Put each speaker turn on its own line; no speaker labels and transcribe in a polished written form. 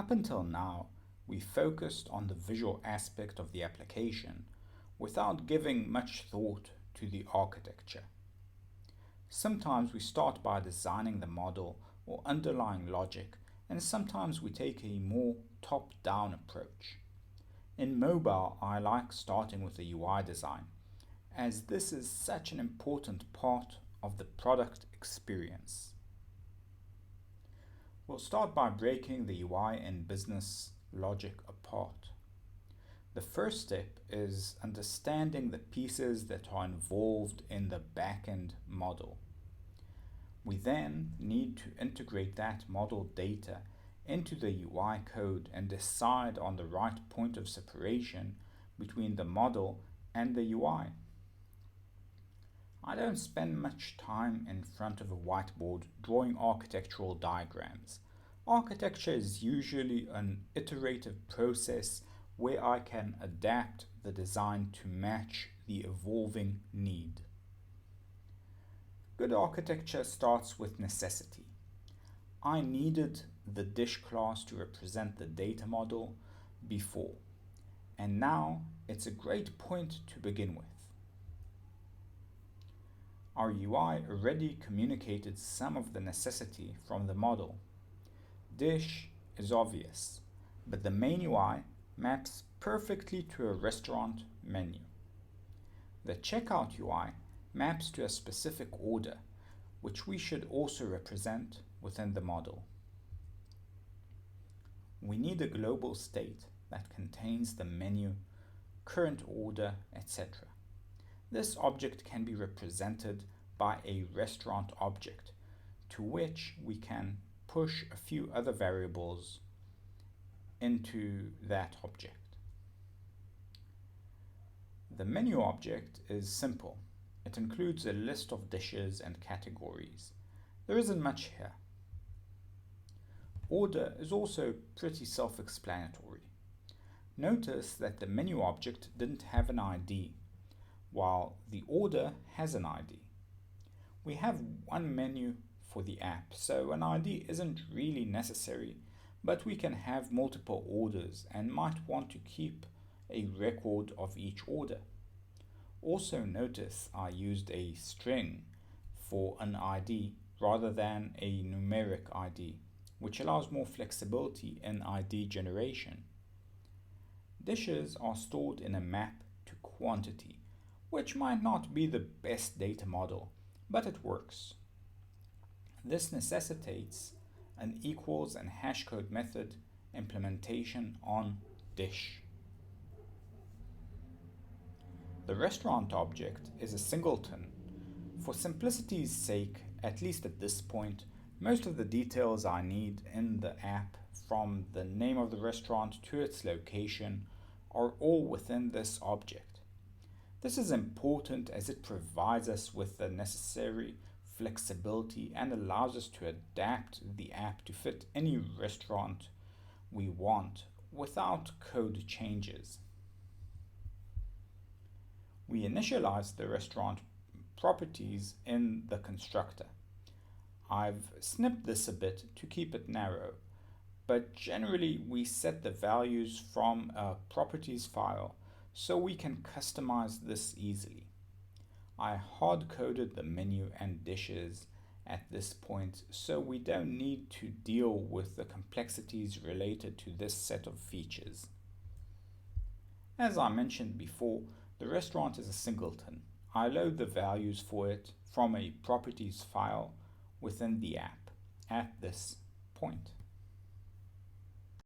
Up until now, we focused on the visual aspect of the application without giving much thought to the architecture. Sometimes we start by designing the model or underlying logic, and sometimes we take a more top-down approach. In mobile, I like starting with the UI design, as this is such an important part of the product experience. We'll start by breaking the UI and business logic apart. The first step is understanding the pieces that are involved in the backend model. We then need to integrate that model data into the UI code and decide on the right point of separation between the model and the UI. I don't spend much time in front of a whiteboard drawing architectural diagrams. Architecture is usually an iterative process where I can adapt the design to match the evolving need. Good architecture starts with necessity. I needed the dish class to represent the data model before, and now it's a great point to begin with. Our UI already communicated some of the necessity from the model. Dish is obvious, but the main UI maps perfectly to a restaurant menu. The checkout UI maps to a specific order, which we should also represent within the model. We need a global state that contains the menu, current order, etc. This object can be represented by a restaurant object, to which we can push a few other variables into that object. The menu object is simple. It includes a list of dishes and categories. There isn't much here. Order is also pretty self-explanatory. Notice that the menu object didn't have an ID, while the order has an ID. We have one menu for the app, so an ID isn't really necessary, but we can have multiple orders and might want to keep a record of each order. Also notice I used a string for an ID rather than a numeric ID, which allows more flexibility in ID generation. Dishes are stored in a map to quantity, which might not be the best data model, but it works. This necessitates an equals and hashcode method implementation on dish. The restaurant object is a singleton. For simplicity's sake, at least at this point, most of the details I need in the app, from the name of the restaurant to its location, are all within this object. This is important as it provides us with the necessary flexibility and allows us to adapt the app to fit any restaurant we want without code changes. We initialize the restaurant properties in the constructor. I've snipped this a bit to keep it narrow, but generally we set the values from a properties file so we can customize this easily. I hard-coded the menu and dishes at this point, so we don't need to deal with the complexities related to this set of features. As I mentioned before, the restaurant is a singleton. I load the values for it from a properties file within the app at this point.